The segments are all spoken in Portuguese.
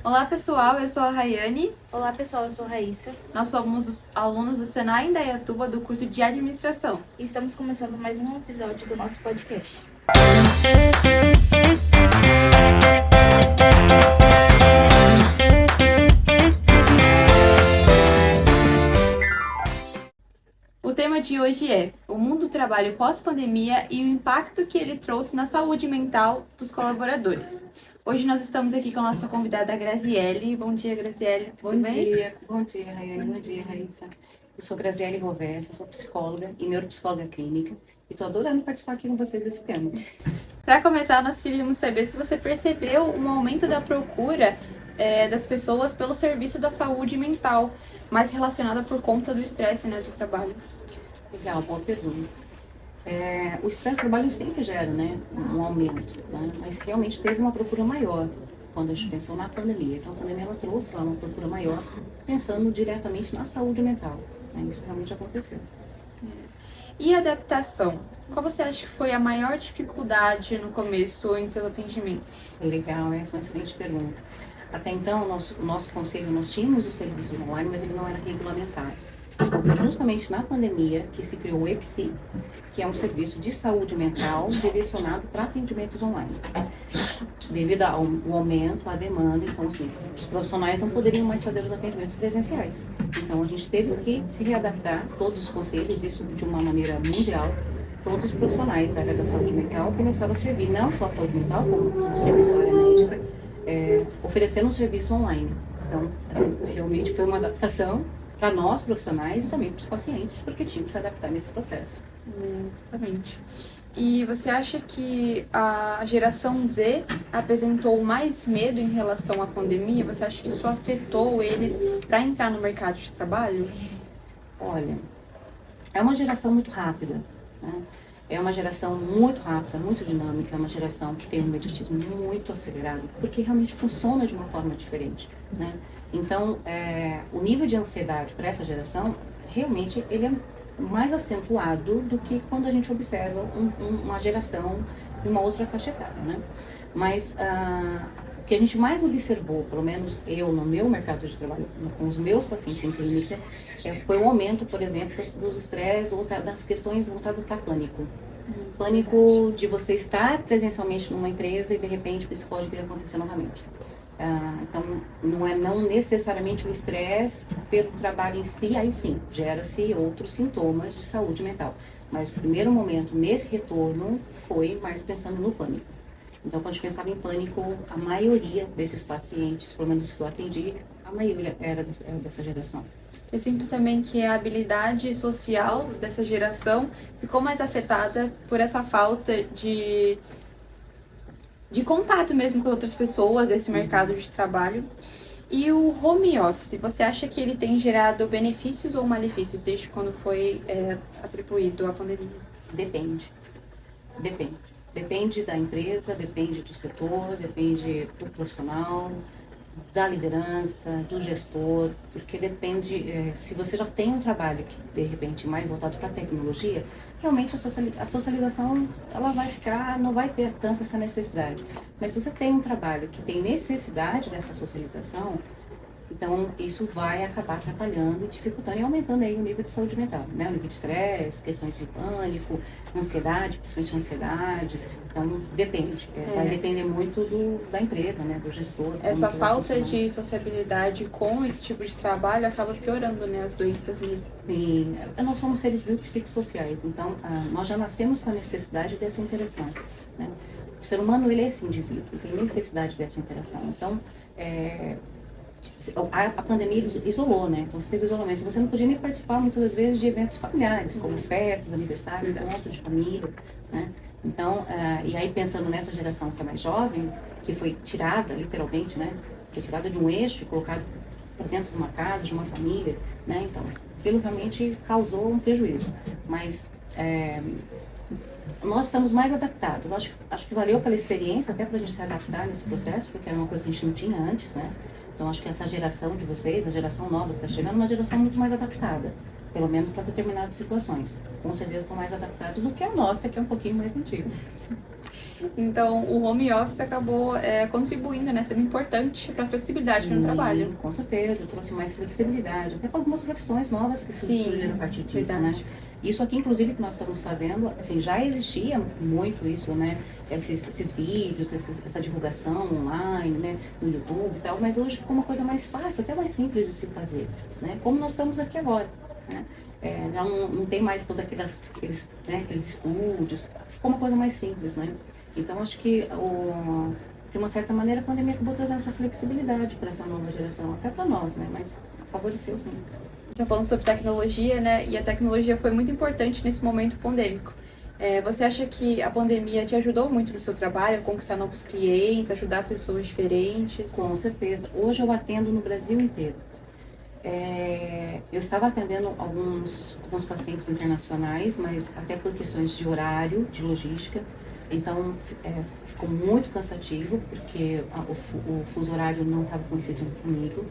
Olá pessoal, eu sou a Rayane. Olá pessoal, eu sou a Raíssa. Nós somos os alunos do Senai Indaiatuba do curso de Administração. E estamos começando mais um episódio do nosso podcast. O tema de hoje é o mundo do trabalho pós-pandemia e o impacto que ele trouxe na saúde mental dos colaboradores. Hoje nós estamos aqui com a nossa convidada Graziele. Bom dia, Graziele. Tudo bem? Bom dia, Rayane. Bom dia, Raíssa. Eu sou Graziele Rovessa, sou psicóloga e neuropsicóloga clínica e estou adorando participar aqui com vocês desse tema. Para começar, nós queríamos saber se você percebeu um aumento da procura das pessoas pelo serviço da saúde mental, mais relacionada por conta do estresse, né, do trabalho. Legal, boa pergunta. O estresse do trabalho sempre gera, né, um aumento, né, mas realmente teve uma procura maior quando a gente pensou na pandemia. Então, a pandemia ela trouxe lá uma procura maior, pensando diretamente na saúde mental. Né, isso realmente aconteceu. E a adaptação? Qual você acha que foi a maior dificuldade no começo em seus atendimentos? Legal, essa é uma excelente pergunta. Até então, o nosso conselho, nós tínhamos o serviço online, mas ele não era regulamentado. Foi justamente na pandemia que se criou o EPSI, que é um serviço de saúde mental direcionado para atendimentos online. Devido ao aumento, à demanda, então, assim, os profissionais não poderiam mais fazer os atendimentos presenciais. Então, a gente teve que se readaptar, todos os conselhos, isso de uma maneira mundial, todos os profissionais da área da saúde mental começaram a servir, não só a saúde mental, como o serviço da área médica, oferecendo um serviço online. Então, assim, realmente foi uma adaptação para nós, profissionais, e também para os pacientes, porque tinham que se adaptar nesse processo. Exatamente. E você acha que a geração Z apresentou mais medo em relação à pandemia? Você acha que isso afetou eles para entrar no mercado de trabalho? Olha, é uma geração muito rápida, né? É uma geração muito rápida, muito dinâmica, é uma geração que tem um mediatismo muito acelerado, porque realmente funciona de uma forma diferente, né? Então, o nível de ansiedade para essa geração, realmente, ele é mais acentuado do que quando a gente observa uma geração de uma outra faixa etária, né? Mas o que a gente mais observou, pelo menos eu no meu mercado de trabalho, com os meus pacientes em clínica, foi o aumento, por exemplo, dos estresses ou das questões voltadas para pânico. Pânico de você estar presencialmente numa empresa e de repente isso pode vir a acontecer novamente. Então, não necessariamente o estresse pelo trabalho em si, aí sim, gera-se outros sintomas de saúde mental. Mas o primeiro momento, nesse retorno, foi mais pensando no pânico. Então, quando a gente pensava em pânico, a maioria desses pacientes, pelo menos que eu atendi, a maioria era dessa geração. Eu sinto também que a habilidade social dessa geração ficou mais afetada por essa falta de contato mesmo com outras pessoas desse mercado de trabalho. E o home office, você acha que ele tem gerado benefícios ou malefícios desde quando foi atribuído à pandemia? Depende. Depende da empresa, depende do setor, depende do profissional, da liderança, do gestor, porque depende, se você já tem um trabalho que de repente é mais voltado para a tecnologia, realmente a socialização ela vai ficar, não vai ter tanta essa necessidade. Mas se você tem um trabalho que tem necessidade dessa socialização, então isso vai acabar atrapalhando, dificultando e aumentando aí o nível de saúde mental, né? O nível de estresse, questões de pânico, ansiedade, principalmente ansiedade. Então depende, vai depender muito da empresa, né? Do gestor. Essa falta de sociabilidade com esse tipo de trabalho acaba piorando, né? As doenças mesmo. Sim, nós somos seres biopsicossociais, então nós já nascemos com a necessidade dessa interação, né? O ser humano, ele é esse indivíduo, ele tem necessidade dessa interação. Então, a pandemia isolou, né? Então você teve isolamento. Você não podia nem participar muitas das vezes de eventos familiares, como festas, aniversário, encontro de família, né? Então, e aí pensando nessa geração que é mais jovem, que foi tirada, literalmente, né? Foi tirada de um eixo e colocada para dentro de uma casa, de uma família, né? Então, aquilo realmente causou um prejuízo. Mas nós estamos mais adaptados. Eu acho que valeu pela experiência, até para a gente se adaptar nesse processo, porque era uma coisa que a gente não tinha antes, né? Então, acho que essa geração de vocês, a geração nova que está chegando, é uma geração muito mais adaptada. pelo menos para determinadas situações. Com certeza são mais adaptados do que a nossa, que é um pouquinho mais antiga. Então, o home office acabou contribuindo, né, sendo importante para a flexibilidade no trabalho. Com certeza, trouxe mais flexibilidade, até para algumas profissões novas que surgiram a partir disso, né? Isso aqui, inclusive, que nós estamos fazendo, assim, já existia muito isso, né? Esses vídeos, essa divulgação online, né? No YouTube e tal, mas hoje ficou uma coisa mais fácil, até mais simples de se fazer, né? Como nós estamos aqui agora, né? Já não tem mais todos aqueles estúdios, ficou uma coisa mais simples, né? Então, acho que, de uma certa maneira, a pandemia acabou trazendo essa flexibilidade para essa nova geração, até para nós, né? Mas favoreceu, sim. Você está falando sobre tecnologia, né? E a tecnologia foi muito importante nesse momento pandêmico. Você acha que a pandemia te ajudou muito no seu trabalho, a conquistar novos clientes, ajudar pessoas diferentes? Com certeza. Hoje eu atendo no Brasil inteiro. Eu estava atendendo alguns pacientes internacionais, mas até por questões de horário, de logística. Então, ficou muito cansativo, porque o fuso horário não estava coincidindo comigo,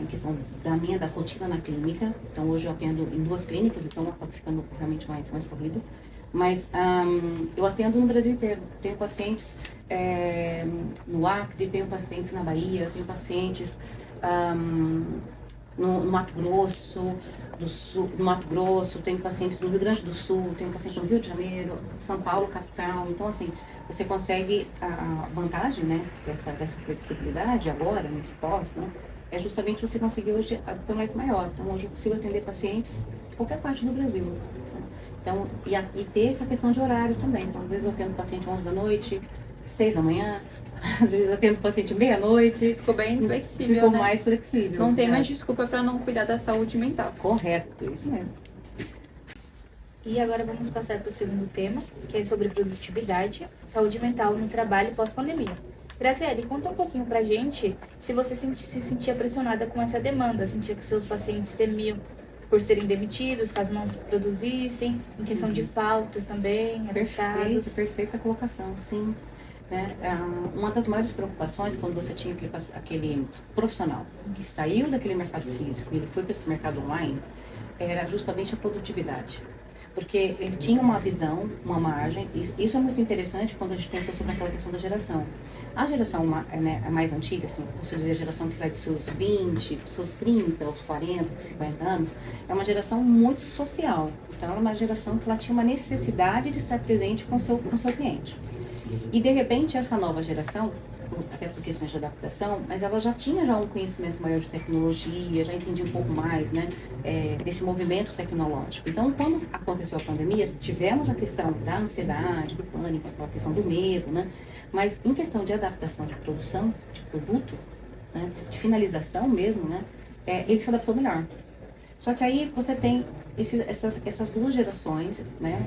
em questão da rotina na clínica. Então, hoje eu atendo em 2 clínicas, então acaba ficando realmente mais corrido. Mas eu atendo no Brasil inteiro. Tenho pacientes no Acre, tenho pacientes na Bahia, tenho pacientes no Mato Grosso do Sul, no Mato Grosso, tenho pacientes no Rio Grande do Sul, tenho pacientes no Rio de Janeiro, São Paulo, capital. Então, assim, você consegue, a vantagem, né, dessa flexibilidade agora, nesse pós, né, é justamente você conseguir hoje ter um leque maior. Então, hoje eu consigo atender pacientes de qualquer parte do Brasil. Né? Então, e ter essa questão de horário também. Então, às vezes eu atendo paciente 11 da noite, 6 da manhã, às vezes eu atendo paciente meia-noite. Ficou bem flexível, Ficou né? mais flexível. Não tem mais desculpa para não cuidar da saúde mental. Correto, isso mesmo. E agora vamos passar para o segundo tema, que é sobre produtividade, saúde mental no trabalho pós-pandemia. Graziele, conta um pouquinho pra gente se você se sentia pressionada com essa demanda, sentia que seus pacientes temiam por serem demitidos, caso não se produzissem, em questão de faltas também, atestados. Perfeita colocação, sim. Né? Uma das maiores preocupações quando você tinha aquele profissional que saiu daquele mercado físico e ele foi para esse mercado online, era justamente a produtividade. Porque ele tinha uma visão, uma margem, isso é muito interessante quando a gente pensa sobre aquela questão da geração. A geração mais antiga, assim, posso dizer, a geração que vai dos seus 20, dos seus 30, aos 40, 50 anos, é uma geração muito social. Então, é uma geração que ela tinha uma necessidade de estar presente com o seu cliente. E, de repente, essa nova geração, até por questões de adaptação, mas ela já tinha um conhecimento maior de tecnologia, já entendia um pouco mais, né, desse movimento tecnológico. Então, quando aconteceu a pandemia, tivemos a questão da ansiedade, do pânico, a questão do medo, né, mas em questão de adaptação de produção, de produto, né, de finalização mesmo, né, ele se adaptou melhor. Só que aí você tem essas 2 gerações, né,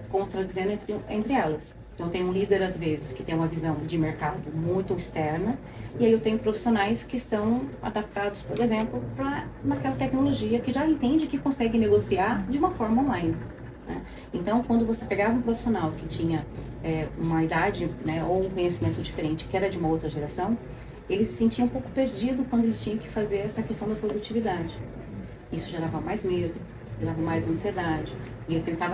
contradizendo entre elas. Então, eu tenho um líder, às vezes, que tem uma visão de mercado muito externa, e aí eu tenho profissionais que são adaptados, por exemplo, para naquela tecnologia, que já entende que consegue negociar de uma forma online. Né? Então, quando você pegava um profissional que tinha uma idade, né, ou um conhecimento diferente, que era de uma outra geração, ele se sentia um pouco perdido quando ele tinha que fazer essa questão da produtividade. Isso gerava mais medo, gerava mais ansiedade. E ele tentava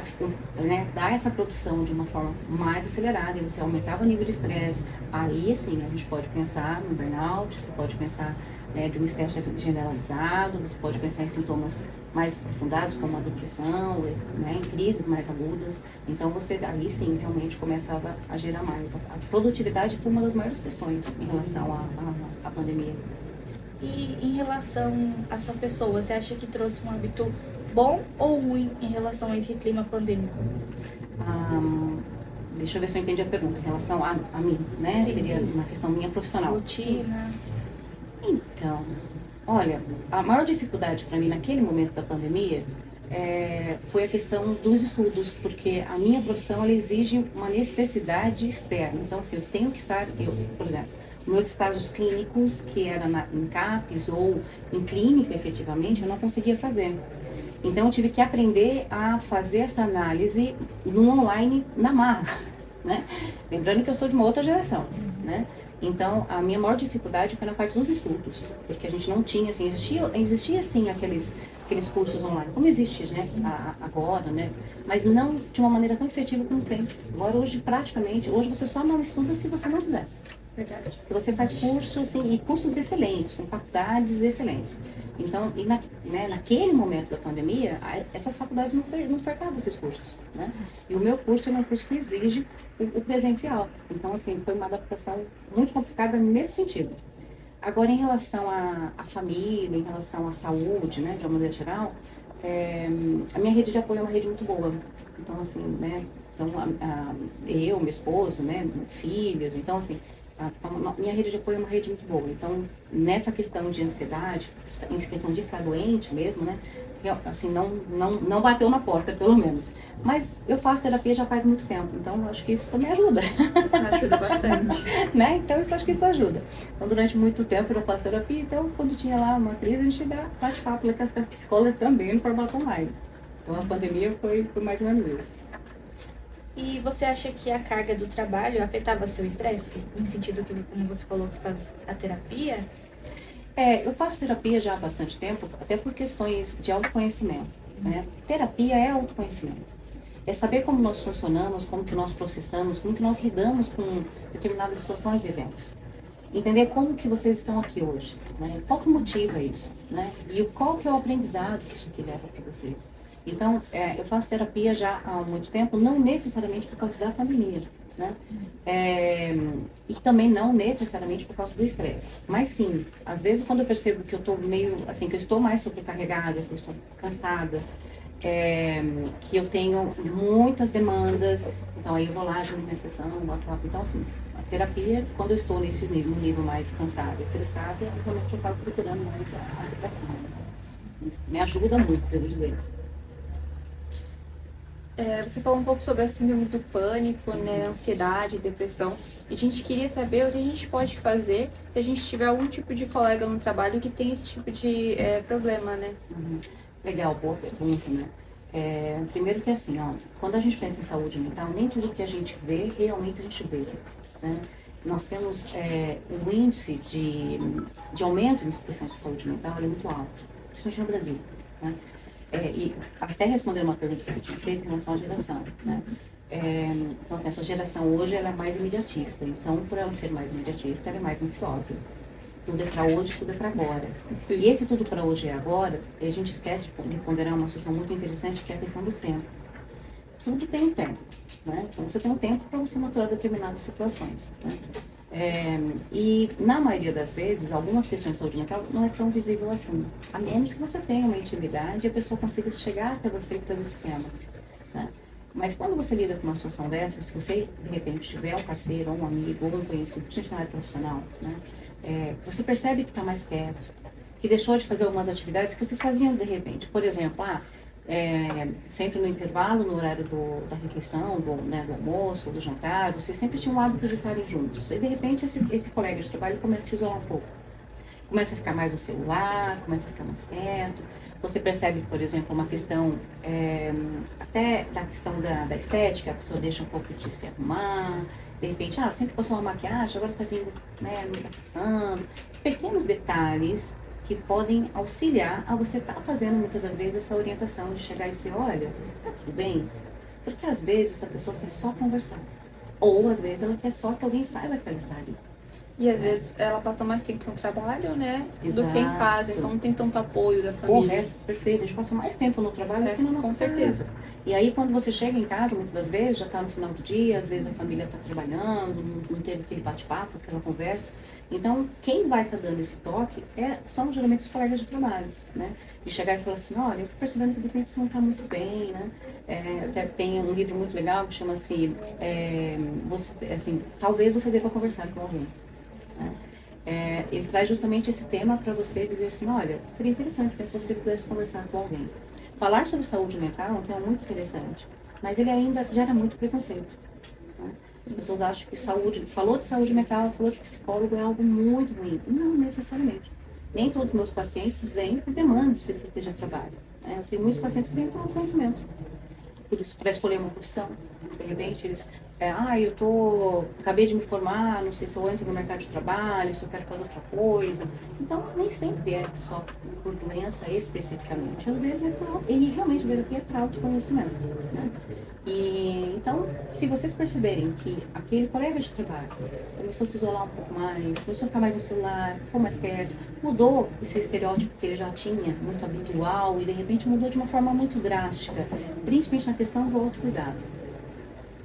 dar essa produção de uma forma mais acelerada, e você aumentava o nível de estresse. Aí, assim, a gente pode pensar no burnout, você pode pensar de um estresse generalizado, você pode pensar em sintomas mais aprofundados, como a depressão, né, em crises mais agudas. Então, você aí sim realmente começava a gerar mais. A produtividade foi uma das maiores questões em relação à pandemia. E em relação à sua pessoa, você acha que trouxe um hábito bom ou ruim em relação a esse clima pandêmico? Deixa eu ver se eu entendi a pergunta. Em relação a mim, né? Sim, seria isso. uma questão minha profissional. Rotina. Isso. Então, olha, a maior dificuldade para mim naquele momento da pandemia foi a questão dos estudos, porque a minha profissão ela exige uma necessidade externa. Então, assim, eu tenho que estar, por exemplo, meus estágios clínicos, que era em CAPES ou em clínica, efetivamente, eu não conseguia fazer. Então, eu tive que aprender a fazer essa análise no online na marra, né? Lembrando que eu sou de uma outra geração, né? Então, a minha maior dificuldade foi na parte dos estudos, porque a gente não tinha, assim, existia assim, aqueles aqueles cursos online, como existe, né, agora, né, mas não de uma maneira tão efetiva como tem. Agora, hoje, praticamente, hoje você só não estuda se você não quiser. Verdade. Você faz cursos, assim, e cursos excelentes, com faculdades excelentes. Então, naquele momento da pandemia, essas faculdades não ofertavam esses cursos, né? E o meu curso é um curso que exige o presencial. Então, assim, foi uma adaptação muito complicada nesse sentido. Agora, em relação à família, em relação à saúde, né, de uma maneira geral, a minha rede de apoio é uma rede muito boa. Então, assim, né, então, eu, meu esposo, né, filhas, então, assim, a minha rede de apoio é uma rede muito boa. Então, nessa questão de ansiedade, em questão de ficar doente mesmo, né, assim, não bateu na porta, pelo menos. Mas eu faço terapia já faz muito tempo, então acho que isso também ajuda. Ajuda bastante. Né? Então, acho que isso ajuda. Então, durante muito tempo eu já faço terapia, então, quando tinha lá uma crise, a gente dá bate-papo com as psicólogas também no formato online. Então, a pandemia foi mais ou menos isso. E você acha que a carga do trabalho afetava seu estresse? Em sentido que, como você falou, que faz a terapia? Eu faço terapia já há bastante tempo, até por questões de autoconhecimento, né? Terapia é autoconhecimento. É saber como nós funcionamos, como que nós processamos, como que nós lidamos com determinadas situações e eventos. Entender como que vocês estão aqui hoje, né? Qual que motiva isso, né? E qual que é o aprendizado que isso que leva para vocês. Então, eu faço terapia já há muito tempo, não necessariamente por causa da pandemia, né? E também não necessariamente por causa do estresse. Mas sim, às vezes quando eu percebo que eu estou meio, assim, que eu estou mais sobrecarregada, que eu estou cansada, que eu tenho muitas demandas, então aí eu vou lá, ajudo na sessão, boto lá. Então, assim, a terapia, quando eu estou nesses níveis, no nível mais cansada, estressada, realmente eu acabo procurando mais a terapia. Me ajuda muito, devo dizer. Você falou um pouco sobre a síndrome do pânico, né, ansiedade, depressão. E a gente queria saber o que a gente pode fazer se a gente tiver algum tipo de colega no trabalho que tem esse tipo de problema, né? Legal, boa pergunta, né? Primeiro que assim, ó, quando a gente pensa em saúde mental, nem tudo que a gente vê, realmente a gente vê, né? Nós temos um índice de aumento de questões de saúde mental é muito alto, principalmente no Brasil, né? E até responder uma pergunta que você tinha feito em relação à geração, né? Então, assim, essa geração hoje ela é mais imediatista. Então, por ela ser mais imediatista, ela é mais ansiosa. Tudo é para hoje, tudo é para agora. Sim. E esse tudo para hoje é agora, a gente esquece de ponderar uma situação muito interessante, que é a questão do tempo. Tudo tem um tempo, né? Então, você tem um tempo para você maturar determinadas situações, né? E na maioria das vezes, algumas questões de saúde mental não é tão visível assim, a menos que você tenha uma intimidade e a pessoa consiga chegar até você pelo esquema, né? Mas quando você lida com uma situação dessa, se você de repente tiver um parceiro, ou um amigo, ou um conhecido, principalmente na área profissional, né? Você percebe que está mais quieto, que deixou de fazer algumas atividades que vocês faziam de repente. Por exemplo, sempre no intervalo, no horário da refeição, do almoço ou do jantar, vocês sempre tinham o hábito de estarem juntos. E de repente esse colega de trabalho começa a se isolar um pouco. Começa a ficar mais no celular, começa a ficar mais quieto. Você percebe, por exemplo, uma questão, até da questão da estética, a pessoa deixa um pouco de se arrumar. De repente, sempre passou uma maquiagem, agora está vindo, né, não está passando. Pequenos detalhes que podem auxiliar a você estar fazendo muitas das vezes essa orientação de chegar e dizer, olha, tá tudo bem? Porque às vezes essa pessoa quer só conversar. Ou às vezes ela quer só que alguém saiba que ela está ali. E às vezes ela passa mais tempo no trabalho, né? Exato. Do que em casa, então não tem tanto apoio da família. Correto, perfeito. A gente passa mais tempo no trabalho do que na nossa com certeza. casa. E aí quando você chega em casa, muitas das vezes, já está no final do dia, às vezes a família está trabalhando, não teve aquele bate-papo, aquela conversa. Então, quem vai estar dando esse toque são geralmente os colegas de trabalho, né? De chegar e falar assim, olha, eu estou percebendo que de repente você não está muito bem, né? Até tem um livro muito legal que chama-se, talvez você deva conversar com alguém, né? Ele traz justamente esse tema para você dizer assim, olha, seria interessante se você pudesse conversar com alguém. Falar sobre saúde mental é um tema muito interessante, mas ele ainda gera muito preconceito, né? As pessoas acham que falou de saúde mental, falou de psicólogo é algo muito ruim. Não necessariamente. Nem todos os meus pacientes vêm por demandas específicas de trabalho, né? Eu tenho muitos pacientes que vêm por conhecimento, por isso, para escolher uma profissão. De repente, eles acabei de me formar, não sei se eu entro no mercado de trabalho, se eu quero fazer outra coisa. Então, nem sempre é só por doença especificamente. Às vezes ele realmente vira que é para autoconhecimento, né? E, então, se vocês perceberem que aquele colega de trabalho começou a se isolar um pouco mais, começou a ficar mais no celular, ficou mais quieto, mudou esse estereótipo que ele já tinha, muito habitual, e de repente mudou de uma forma muito drástica, principalmente na questão do autocuidado.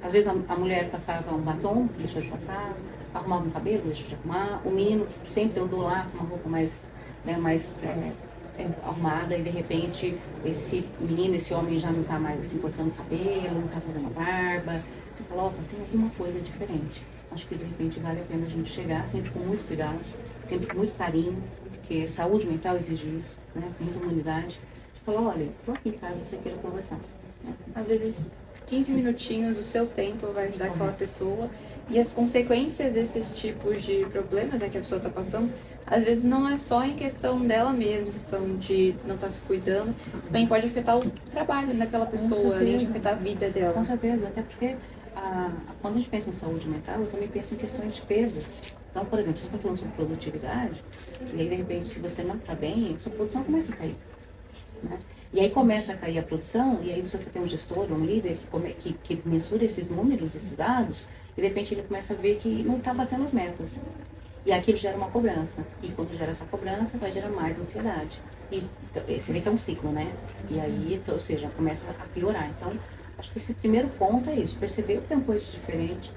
Às vezes a mulher passava um batom, deixou de passar, arrumava um cabelo, deixou de arrumar. O menino que sempre andou lá com uma roupa mais, né, arrumada e de repente esse menino, esse homem já não está mais se cortando o cabelo, não está fazendo a barba. Você fala, ó, tem alguma coisa diferente. Acho que de repente vale a pena a gente chegar sempre com muito cuidado, sempre com muito carinho, porque saúde mental exige isso, né, com muita humanidade. Falar, olha, estou aqui caso você queira conversar. Às vezes 15 minutinhos do seu tempo vai ajudar aquela pessoa, e as consequências desses tipos de problemas, né, que a pessoa está passando, às vezes não é só em questão dela mesma, questão de não estar se cuidando, também pode afetar o trabalho daquela pessoa, além de afetar a vida dela. Com certeza, até porque quando a gente pensa em saúde mental, eu também penso em questões de perdas. Então, por exemplo, você está falando sobre produtividade, e aí de repente, se você não está bem, sua produção começa a cair, né? E aí começa a cair a produção, e aí você tem um gestor, um líder que mensura esses números, esses dados, e de repente ele começa a ver que não está batendo as metas. E aquilo gera uma cobrança. E quando gera essa cobrança, vai gerar mais ansiedade. E você vê que é um ciclo, né? E aí, ou seja, começa a piorar. Então, acho que esse primeiro ponto é isso, perceber que tem uma coisa diferente,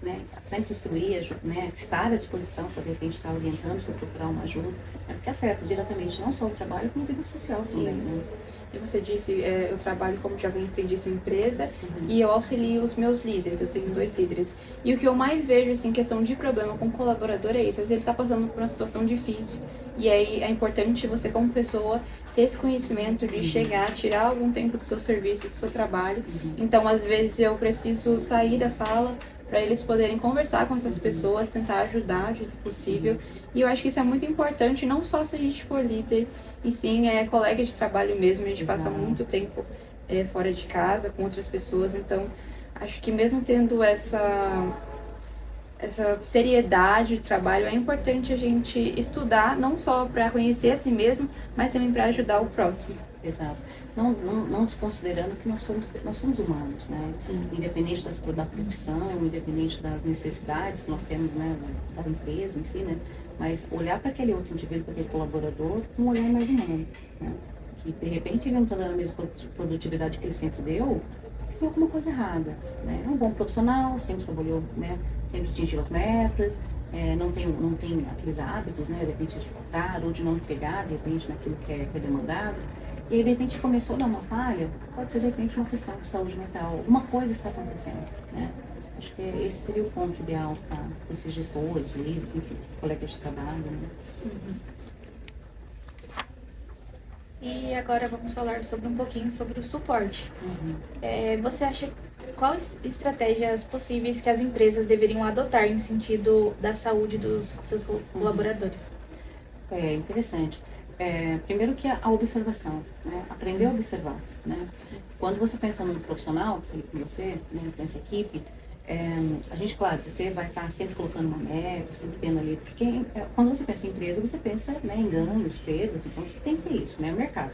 né? Sempre instruir, né? Estar à disposição para de repente estar orientando, se procurar uma ajuda, né? Porque afeta diretamente não só o trabalho, como a vida social também, né? E você disse, eu trabalho como jovem aprendiz em empresa, e eu auxilio os meus líderes, eu tenho 2 líderes. E o que eu mais vejo, assim, em questão de problema com o colaborador é isso, às vezes ele está passando por uma situação difícil, e aí é importante você como pessoa ter esse conhecimento de chegar, tirar algum tempo do seu serviço, do seu trabalho. Então, às vezes eu preciso sair da sala para eles poderem conversar com essas pessoas, tentar ajudar de possível. E eu acho que isso é muito importante, não só se a gente for líder, e sim colega de trabalho mesmo. A gente passa muito tempo fora de casa, com outras pessoas. Então, acho que mesmo tendo essa seriedade de trabalho, é importante a gente estudar, não só para conhecer a si mesmo, mas também para ajudar o próximo. Exato. Não desconsiderando que nós somos humanos, né? Sim. Independente da profissão, independente das necessidades que nós temos, né, da empresa em si, né? Mas olhar para aquele outro indivíduo, para aquele colaborador, com um olhar mais humano, né? Que de repente ele não está dando a mesma produtividade que ele sempre deu, tem alguma coisa errada, né? É um bom profissional, sempre trabalhou, né? Sempre atingiu as metas, não tem aqueles hábitos, né? De repente de faltar ou de não entregar, de repente naquilo que é demandado. E aí, de repente, começou a dar uma falha, pode ser, de repente, uma questão de saúde mental. Alguma coisa está acontecendo, né? Acho que esse seria o ponto ideal para esses gestores, líderes, enfim, colegas de trabalho, né? E agora vamos falar um pouquinho sobre o suporte. Você acha quais estratégias possíveis que as empresas deveriam adotar em sentido da saúde dos seus colaboradores? É interessante. Primeiro que a observação, né? Aprender a observar, né? Quando você pensa num profissional, que você, né, nessa equipe, a gente, claro, você vai estar sempre colocando uma meta, sempre tendo ali, porque quando você pensa em empresa, você pensa, né, em ganhos, perdas, então você tem que ter isso, né, o mercado.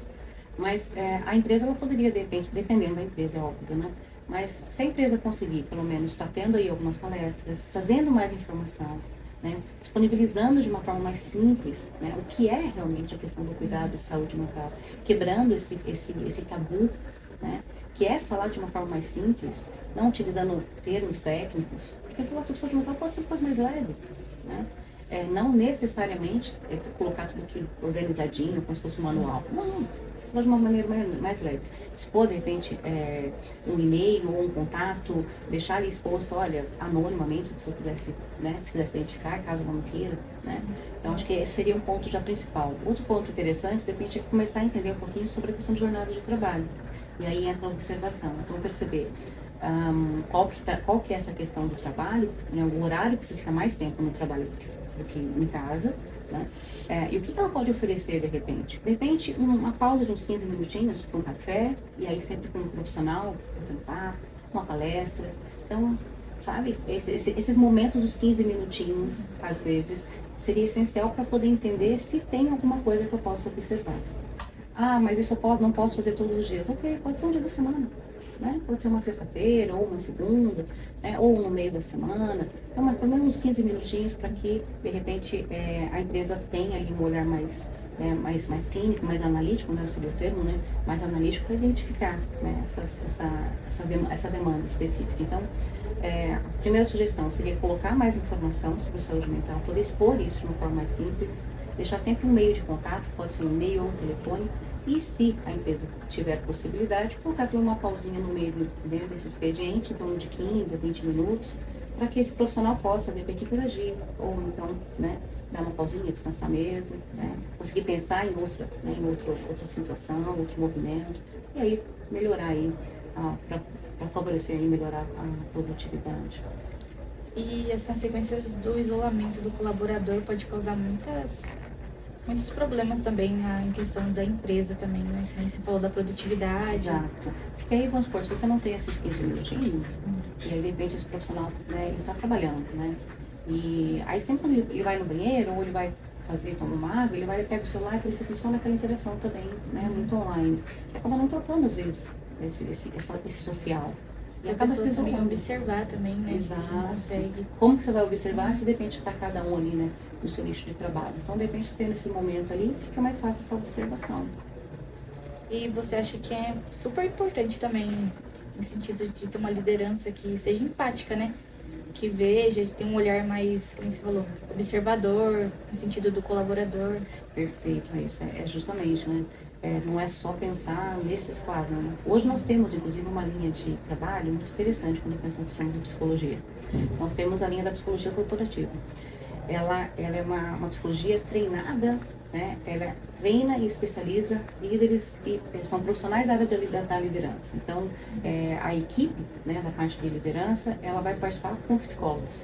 Mas a empresa, ela poderia, de repente, dependendo da empresa, é óbvio, né? Mas se a empresa conseguir, pelo menos, estar tendo aí algumas palestras, trazendo mais informação, né, disponibilizando de uma forma mais simples, né, o que é realmente a questão do cuidado de saúde mental, quebrando esse tabu, né, que é falar de uma forma mais simples, não utilizando termos técnicos, porque falar sobre saúde mental pode ser uma coisa mais leve, né? Não necessariamente colocar tudo aquilo organizadinho, como se fosse um manual, não, falar de uma maneira mais leve. Expor, de repente, um e-mail ou um contato, deixar ali exposto, olha, anonimamente, se a pessoa quisesse, né, se quisesse identificar, caso ela não queira, né? Então, acho que esse seria um ponto já principal. Outro ponto interessante, de repente, é começar a entender um pouquinho sobre a questão de jornada de trabalho. E aí entra a observação. Então, perceber qual que é essa questão do trabalho, né, o horário que você fica mais tempo no trabalho do que em casa, né? E o que ela pode oferecer de repente? De repente, uma pausa de uns 15 minutinhos para um café, e aí sempre com um profissional, um papo, uma palestra. Então, sabe? Esses momentos dos 15 minutinhos, às vezes, seria essencial para poder entender se tem alguma coisa que eu possa observar. Ah, mas isso eu não posso fazer todos os dias. Ok, pode ser um dia da semana, né? Pode ser uma sexta-feira, ou uma segunda, né? Ou no meio da semana. Então, mas pelo menos uns 15 minutinhos para que, de repente, a empresa tenha ali um olhar mais clínico, mais analítico, né? Seria o termo, né? Mais analítico para identificar, né? Essa demanda específica. Então, a primeira sugestão seria colocar mais informação sobre saúde mental, poder expor isso de uma forma mais simples, deixar sempre um meio de contato, pode ser um e-mail ou um telefone, e se a empresa tiver possibilidade, colocar uma pausinha no meio desse expediente, em torno de 15 a 20 minutos, para que esse profissional possa, de repente, interagir, ou então, né, dar uma pausinha, descansar mesmo, né, conseguir pensar em outra situação, outro movimento, e aí melhorar aí, para favorecer e melhorar a produtividade. E as consequências do isolamento do colaborador pode causar muitos problemas também em questão da empresa também, né? Nem você falou da produtividade. Exato. Porque aí, vamos supor, se você não tem esses 15 minutinhos, e aí de repente esse profissional, né, ele está trabalhando, né? E aí sempre quando ele vai no banheiro, ou ele vai tomar uma água, ele pega o celular e ele fica só naquela interação também, né? Muito online. E acaba não trocando, às vezes, esse social. E acaba se isolando. Observar também, né? Exato. Não consegue. Como que você vai observar se de repente está cada um ali, né, no seu nicho de trabalho? Então, de repente, tendo esse momento ali, fica mais fácil essa observação. E você acha que é super importante também, no sentido de ter uma liderança que seja empática, né? Que veja, de ter um olhar mais, como você falou, observador, no sentido do colaborador. Perfeito, isso é justamente, né? Não é só pensar nesses quadros, né? Hoje nós temos, inclusive, uma linha de trabalho muito interessante quando pensamos em psicologia. Nós temos a linha da psicologia corporativa. Ela é uma psicologia treinada, né? Ela treina e especializa líderes e são profissionais da área da liderança. Então, a equipe, né, da parte de liderança, ela vai participar com psicólogos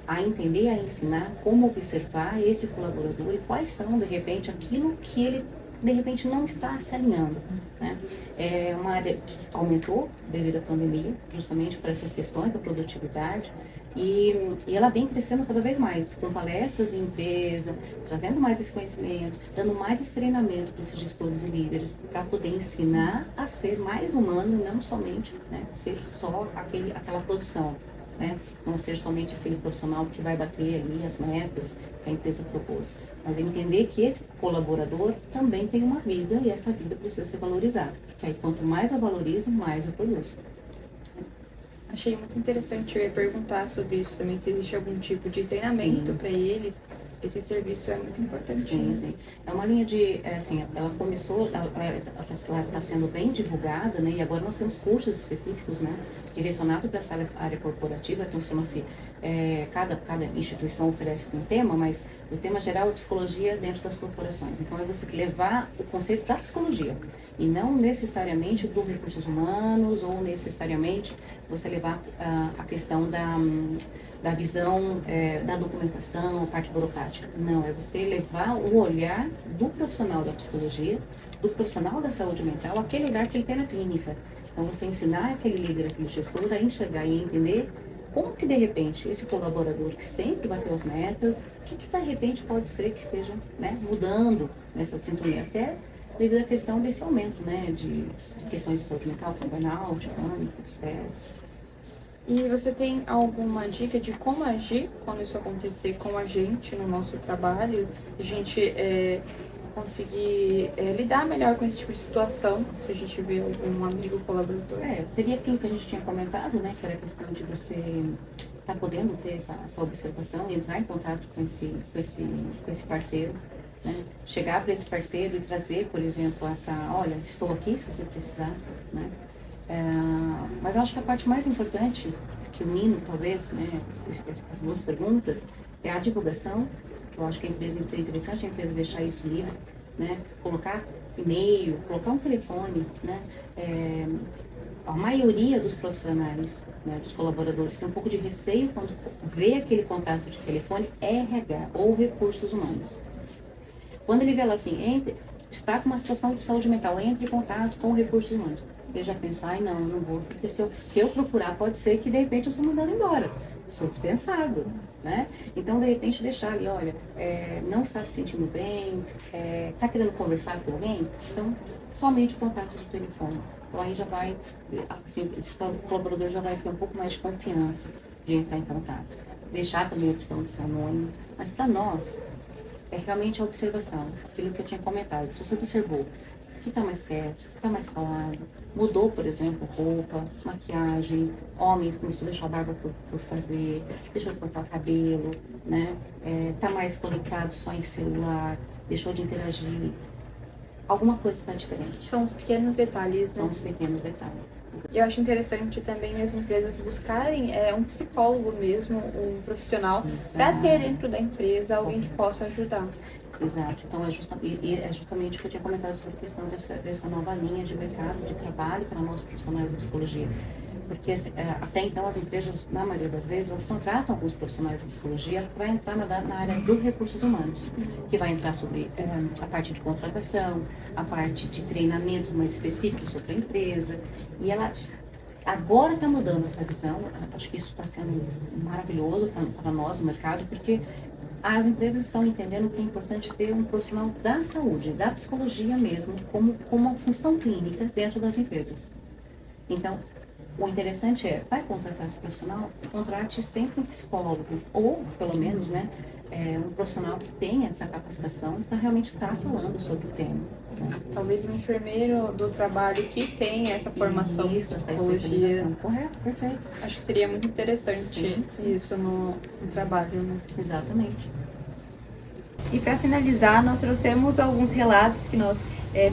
a entender, a ensinar como observar esse colaborador e quais são, de repente, aquilo que ele de repente não está se alinhando, né? É uma área que aumentou devido à pandemia, justamente por essas questões da produtividade, e ela vem crescendo cada vez mais, com palestras em empresa, trazendo mais esse conhecimento, dando mais esse treinamento para esses gestores e líderes, para poder ensinar a ser mais humano, não somente, né, ser só aquela produção. Né? Não ser somente aquele profissional que vai bater ali as metas que a empresa propôs, mas entender que esse colaborador também tem uma vida e essa vida precisa ser valorizada, porque aí quanto mais eu valorizo, mais eu produzo. Achei muito interessante, eu ia perguntar sobre isso também, se existe algum tipo de treinamento para eles. Esse serviço é muito importante. Sim, sim. É uma linha de, ela começou, ela está sendo bem divulgada, né? E agora nós temos cursos específicos, né? Direcionados para essa área corporativa, então chama-se, cada instituição oferece um tema, mas o tema geral é psicologia dentro das corporações. Então é você levar o conceito da psicologia e não necessariamente do recursos humanos ou necessariamente você levar a questão da visão da documentação, a parte burocrática. Não, é você levar o olhar do profissional da psicologia, do profissional da saúde mental, aquele olhar que ele tem na clínica. Então, você ensinar aquele líder, aquele gestor a enxergar e entender como que, de repente, esse colaborador que sempre bateu as metas, o que de repente pode ser que esteja, né, mudando nessa sintonia, até devido à questão desse aumento, né, de questões de saúde mental, como burnout, pânico, estresse. E você tem alguma dica de como agir quando isso acontecer com a gente no nosso trabalho? A gente conseguir lidar melhor com esse tipo de situação, se a gente vê algum amigo colaborador? Seria aquilo que a gente tinha comentado, né? Que era a questão de você estar podendo ter essa observação, entrar em contato com esse parceiro, né? Chegar para esse parceiro e trazer, por exemplo, olha, estou aqui se você precisar, né? Mas eu acho que a parte mais importante, que unindo talvez, né, as duas perguntas, é a divulgação. Eu acho que a empresa seria interessante a empresa deixar isso livre, né? Colocar e-mail, colocar um telefone, né? A maioria dos profissionais, né, dos colaboradores, tem um pouco de receio quando vê aquele contato de telefone RH ou recursos humanos. Quando ele vê lá assim, está com uma situação de saúde mental, entre em contato com recursos humanos. ele já pensa, ai não, eu não vou, porque se eu procurar, pode ser que de repente eu sou mandado embora, sou dispensado, né? Então, de repente, deixar ali, olha, não está se sentindo bem, está querendo conversar com alguém, então, somente o contato de telefone. Então, aí já vai, assim, esse colaborador já vai ter um pouco mais de confiança de entrar em contato. Deixar também a opção de ser anônimo, mas para nós, é realmente a observação, aquilo que eu tinha comentado. Se você observou que está mais quieto, que está mais calado, mudou, por exemplo, roupa, maquiagem, homens começou a deixar a barba por fazer, deixou de cortar o cabelo, né? Tá mais conectado só em celular, deixou de interagir. Alguma coisa está diferente. São os pequenos detalhes, né? São os pequenos detalhes. E eu acho interessante também as empresas buscarem um psicólogo mesmo, um profissional, para ter dentro da empresa alguém que possa ajudar. Exato. Então, é justamente o que eu tinha comentado sobre a questão dessa nova linha de mercado de trabalho para nós profissionais da psicologia. Porque até então as empresas, na maioria das vezes, elas contratam alguns profissionais de psicologia que vai entrar na área dos recursos humanos, que vai entrar sobre a parte de contratação, a parte de treinamentos mais específicos sobre a empresa. E ela agora está mudando essa visão. Acho que isso está sendo maravilhoso para nós, no mercado, porque as empresas estão entendendo que é importante ter um profissional da saúde, da psicologia mesmo, como uma função clínica dentro das empresas. Então, o interessante vai contratar esse profissional, contrate sempre um psicólogo, ou pelo menos, né, um profissional que tenha essa capacitação para realmente estar falando sobre o tema. Talvez um enfermeiro do trabalho que tenha essa formação em psicologia. Correto, perfeito. Acho que seria muito interessante isso no trabalho, né? Exatamente. E para finalizar, nós trouxemos alguns relatos que nós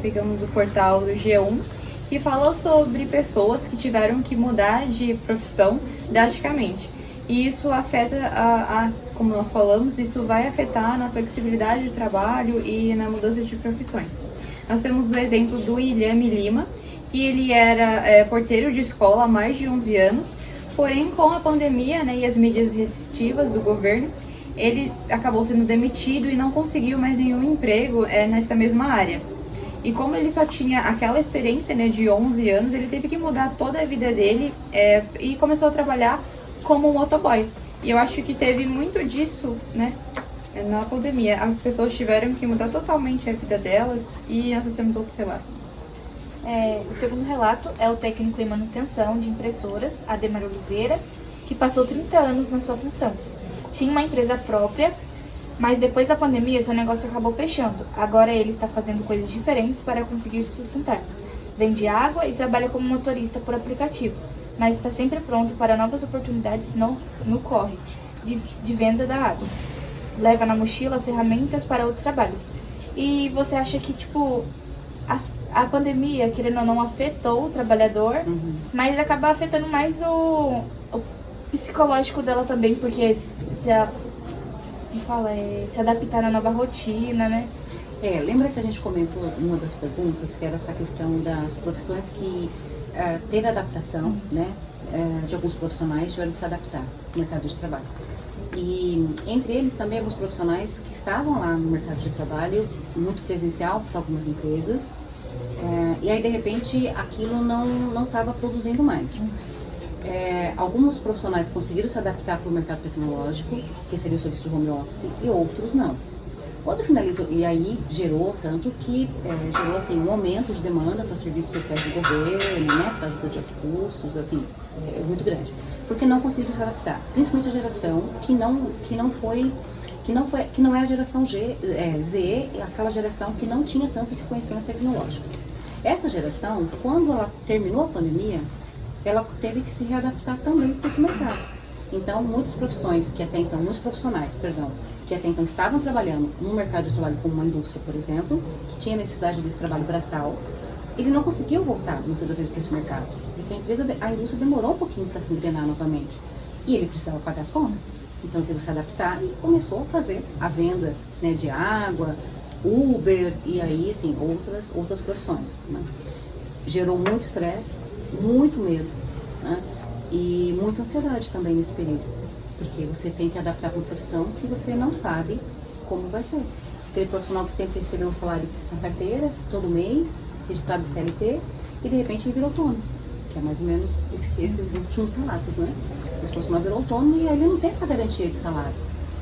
pegamos do portal do G1, que fala sobre pessoas que tiveram que mudar de profissão drasticamente. E isso afeta, como nós falamos, isso vai afetar na flexibilidade do trabalho e na mudança de profissões. Nós temos o exemplo do Ilhame Lima, que ele era porteiro de escola há mais de 11 anos, porém com a pandemia, né, e as medidas restritivas do governo, ele acabou sendo demitido e não conseguiu mais nenhum emprego nessa mesma área. E como ele só tinha aquela experiência, né, de 11 anos, ele teve que mudar toda a vida dele e começou a trabalhar como um motoboy. E eu acho que teve muito disso, né, na pandemia. As pessoas tiveram que mudar totalmente a vida delas e nós temos outro relato. O segundo relato é o técnico em manutenção de impressoras, Ademar Oliveira, que passou 30 anos na sua função. Tinha uma empresa própria, mas depois da pandemia seu negócio acabou fechando. Agora ele está fazendo coisas diferentes para conseguir se sustentar. Vende água e trabalha como motorista por aplicativo, mas está sempre pronto para novas oportunidades no corre de venda da água. Leva na mochila as ferramentas para outros trabalhos. E você acha que, tipo, a pandemia, querendo ou não, afetou o trabalhador, mas acaba afetando mais o psicológico dela também, porque se adaptar na nova rotina, né? Lembra que a gente comentou uma das perguntas, que era essa questão das profissões que teve adaptação, né? De alguns profissionais tiveram que se adaptar no mercado de trabalho. E entre eles também alguns profissionais que estavam lá no mercado de trabalho, muito presencial para algumas empresas, e aí de repente aquilo não estava produzindo mais. Alguns profissionais conseguiram se adaptar para o mercado tecnológico, que seria o serviço de home office, e outros não. Quando finalizou, e aí gerou tanto que gerou assim, um aumento de demanda para serviços sociais do governo, né, para ajuda de recursos, assim, muito grande, porque não conseguiram se adaptar, principalmente a geração que não é a geração Z, aquela geração que não tinha tanto esse conhecimento tecnológico. Essa geração, quando ela terminou a pandemia, ela teve que se readaptar também para esse mercado. Então, muitos profissionais que até então estavam trabalhando no mercado de trabalho como uma indústria, por exemplo, que tinha necessidade desse trabalho braçal, ele não conseguiu voltar muitas vezes para esse mercado, porque a indústria demorou um pouquinho para se engrenar novamente. E ele precisava pagar as contas, então ele teve que se adaptar e começou a fazer a venda, né, de água, Uber e aí, assim, outras profissões, né? Gerou muito estresse, muito medo, né? E muita ansiedade também nesse período, porque você tem que adaptar para uma profissão que você não sabe como vai ser. Aquele profissional que sempre recebeu um salário na carteira todo mês, registrado em CLT e de repente ele virou autônomo, que é mais ou menos esses últimos salários, né? Esse profissional virou autônomo e aí ele não tem essa garantia de salário.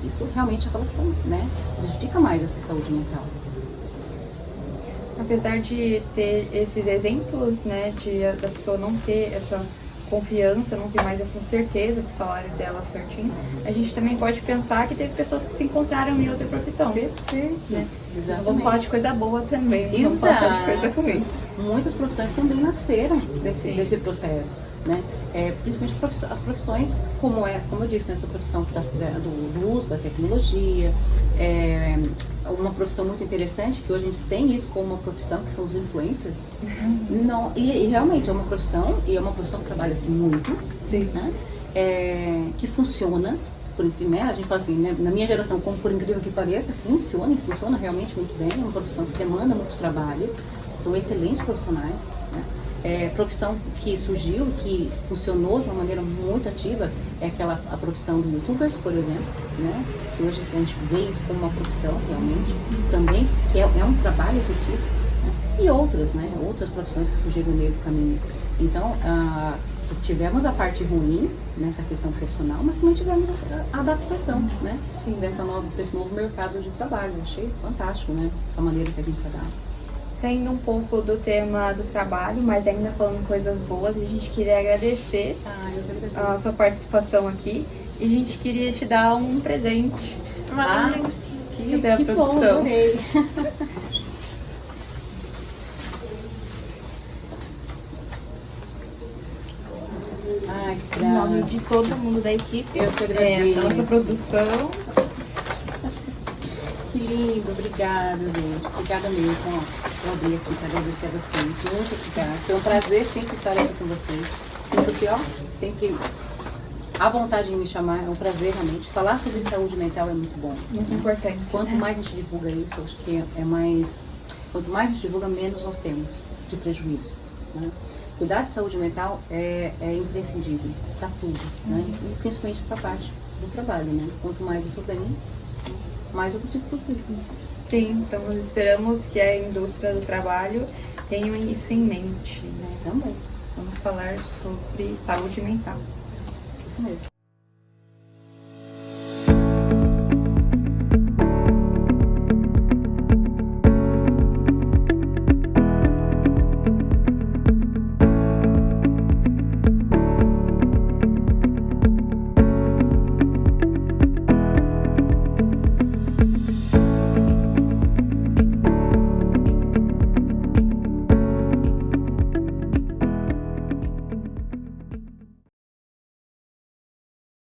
Isso realmente acaba ficando, né? Prejudica mais essa saúde mental. Apesar de ter esses exemplos, né, da pessoa não ter essa confiança, não ter mais essa certeza do salário dela certinho, a gente também pode pensar que teve pessoas que se encontraram em outra profissão. Perfeito. Né? Exatamente. Vamos falar de coisa boa também, não vamos falar de coisa ruim. Muitas profissões também nasceram desse processo, né? Principalmente as profissões, como eu disse, nessa profissão do uso da tecnologia, uma profissão muito interessante, que hoje a gente tem isso como uma profissão, que são os influencers. Não, e realmente é uma profissão, e é uma profissão que trabalha-se muito, né? Que funciona. Né? A gente fala assim, né? Na minha geração, como por incrível que pareça, funciona realmente muito bem, é uma profissão que demanda muito trabalho, são excelentes profissionais, né? Profissão que surgiu, que funcionou de uma maneira muito ativa, é a profissão de youtubers, por exemplo, né? Que hoje a gente vê isso como uma profissão realmente, também, que é um trabalho efetivo, né? E outras, né? Outras profissões que surgiram no meio do caminho. Então, tivemos a parte ruim nessa questão profissional, mas também tivemos a adaptação, né? Desse novo mercado de trabalho. Eu achei fantástico, né? Essa maneira que a gente se adapta. Saindo um pouco do tema do trabalho, mas ainda falando coisas boas, a gente queria agradecer a sua participação aqui e a gente queria te dar um presente. Que bom, adorei. Ai, que Em nome de todo mundo da equipe, eu que agradeço. Da nossa produção. Que lindo, obrigada, gente. Obrigada mesmo. Ó, vou abrir aqui para agradecer a vocês. Muito obrigada. Foi um prazer sempre estar aqui com vocês. Sinto que, sempre à vontade de me chamar, é um prazer realmente. Falar sobre saúde mental é muito bom. Muito importante. Quanto mais a gente divulga isso, acho que é mais. Quanto mais a gente divulga, menos nós temos de prejuízo, né? Cuidar de saúde mental é imprescindível para tudo, né? E principalmente para a parte do trabalho, né? Quanto mais eu estou bem, mais eu consigo produzir. Sim, então nós esperamos que a indústria do trabalho tenha isso em mente, né? Também. Vamos falar sobre saúde mental. Isso mesmo.